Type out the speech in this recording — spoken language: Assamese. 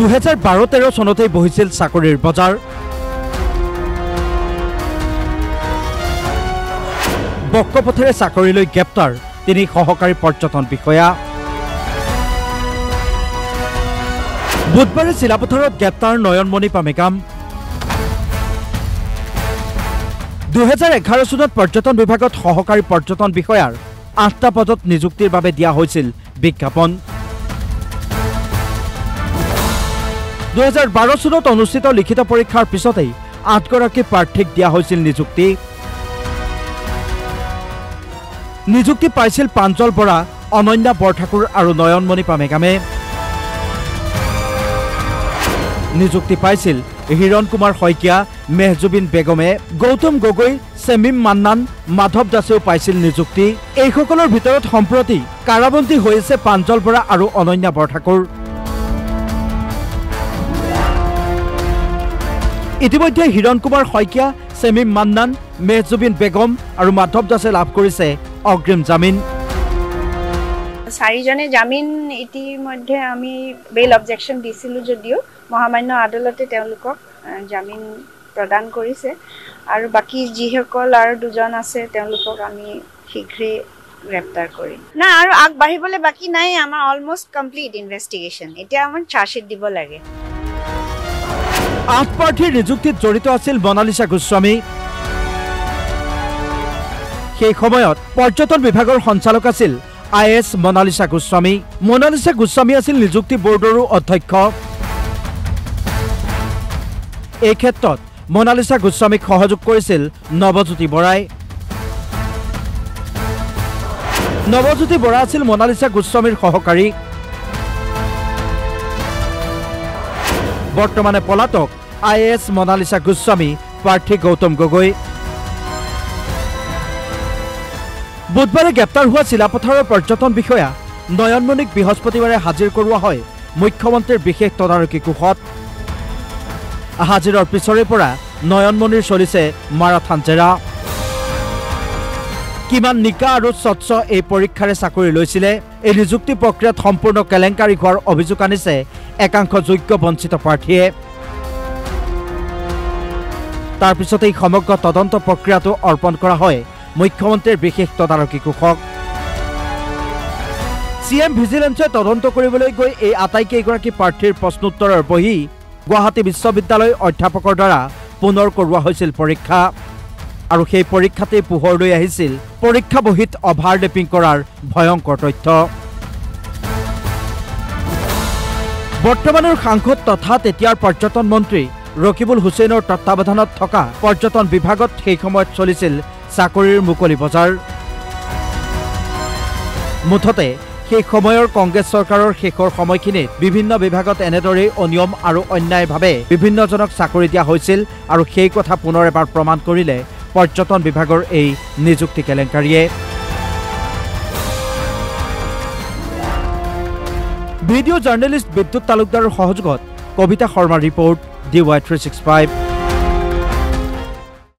2012-13 চনতেই বহিছিল চাকৰিৰ বজাৰ। বক্কপথেৰে চাকৰিলৈ গ্ৰেপ্তাৰ 3 সহকাৰী পৰ্যটন বিষয়া। বুধবাৰে চিলাপথাৰত গ্ৰেপ্তাৰ নয়নমণি পামেকাম। 2011 চনত পৰ্যটন বিভাগত সহকাৰী পৰ্যটন বিষয়াৰ 8টা পদত নিযুক্তিৰ বাবে দিয়া হৈছিল বিজ্ঞাপন। 2012 চনত অনুষ্ঠিত লিখিত পৰীক্ষাৰ পিছতেই 8 গৰাকী প্ৰাৰ্থীক দিয়া হৈছিল নিযুক্তি। নিযুক্তি পাইছিল প্ৰাঞ্জল বৰা, অনন্যা বৰঠাকুৰ আৰু নয়নমণি পামেকামে। নিযুক্তি পাইছিল হিৰণ কুমাৰ শইকীয়া, মেহজুবিন বেগমে, গৌতম গগৈ, চেমিম মান্নান, মাধৱ দাসেও পাইছিল নিযুক্তি। এইসকলৰ ভিতৰত সম্প্ৰতি কাৰাবন্দী হৈ আছে প্ৰাঞ্জল বৰা আৰু অনন্যা বৰঠাকুৰ। ইতিমধ্যে হিৰণ কুমাৰ শইকীয়া, চেমিম মান্নান, মেহজুবিন বেগম আৰু মাধৱ দাসে লাভ কৰিছে অগ্ৰিম জামিন। 4জনে জামিন ইতিমধ্যে আমি বেল অবজেকশন দিছিলো যদিও মহামান্য আদালতে তেওঁলোকক জামিন প্ৰদান কৰিছে আৰু বাকি যিসকল আৰু 2জন আছে তেওঁলোকক আমি শীঘ্ৰে গ্ৰেপ্তাৰ কৰিম। না আৰু আগবাঢ়িবলৈ বাকি নাই, আমাৰ অলমোষ্ট কমপ্লিট ইনভেষ্টিগেশ্যন। এতিয়া আমাৰ চাৰ্জশ্বিট দিব লাগে। 8 প্ৰাৰ্থীৰ নিযুক্তিত জড়িত আছিল মনালিছা গোস্বামী। সেই সময়ত পৰ্যটন বিভাগৰ সঞ্চালক আছিল IAS মনালিছা গোস্বামী। মনালিছা গোস্বামী আছিল নিযুক্তি বৰ্ডৰো অধ্যক্ষ। এই ক্ষেত্ৰত মনালিছা গোস্বামীক সহযোগ কৰিছিল নৱজ্যোতি বৰাই। নৱজ্যোতি বৰা আছিল মনালিছা গোস্বামীৰ সহকাৰী। বৰ্তমানে পলাতক IAS মনালিছা গোস্বামী, প্ৰাৰ্থী গৌতম গগৈ। বুধবাৰে গ্ৰেপ্তাৰ হোৱা চিলাপথাৰৰ পৰ্যটন বিষয়া নয়নমণিক বৃহস্পতিবাৰে হাজিৰ কৰোৱা হয় মুখ্যমন্ত্ৰীৰ বিশেষ তদাৰকী কোষত। হাজিৰৰ পিছৰে পৰা নয়নমণিৰ চলিছে মাৰাথান জেৰা। কিমান নিকা আৰু স্বচ্ছ এই পৰীক্ষাৰে চাকৰি লৈছিলে? এই নিযুক্তি প্ৰক্ৰিয়াত সম্পূৰ্ণ কেলেংকাৰী হোৱাৰ অভিযোগ আনিছে একাংশ যোগ্য বঞ্চিত প্ৰাৰ্থীয়ে। তাৰ পিছতে এই সমগ্ৰ তদন্ত প্ৰক্ৰিয়াটো অৰ্পণ কৰা হয় মুখ্যমন্ত্ৰীৰ বিশেষ তদাৰকী কোষক। CM ভিজিলেন্সে তদন্ত কৰিবলৈ গৈ এই আটাইকেইগৰাকী প্ৰাৰ্থীৰ প্ৰশ্নোত্তৰৰ বহি গুৱাহাটী বিশ্ববিদ্যালয় অধ্যাপকৰ দ্বাৰা পুনৰ কৰোৱা হৈছিল পৰীক্ষা। আৰু সেই পৰীক্ষাতেই পোহৰলৈ আহিছিল পৰীক্ষা বহীত অভাৰলেপিং কৰাৰ ভয়ংকৰ তথ্য। বৰ্তমানৰ সাংসদ তথা তেতিয়াৰ পৰ্যটন মন্ত্ৰী ৰকিবুল হুছেইনৰ তত্বাৱধানত থকা পৰ্যটন বিভাগত সেই সময়ত চলিছিল চাকৰিৰ মুকলি বজাৰ। মুঠতে সেই সময়ৰ কংগ্ৰেছ চৰকাৰৰ শেষৰ সময়খিনিত বিভিন্ন বিভাগত এনেদৰেই অনিয়ম আৰু অন্যায়ভাৱে বিভিন্নজনক চাকৰি দিয়া হৈছিল আৰু সেই কথা পুনৰ এবাৰ প্ৰমাণ কৰিলে পৰ্যটন বিভাগৰ এই নিযুক্তি কেলেংকাৰীয়ে। ভিডিঅ' জাৰ্নেলিষ্ট বিদ্যুৎ তালুকদাৰৰ সহযোগত কবিতা শৰ্মাৰ ৰিপৰ্ট DY365।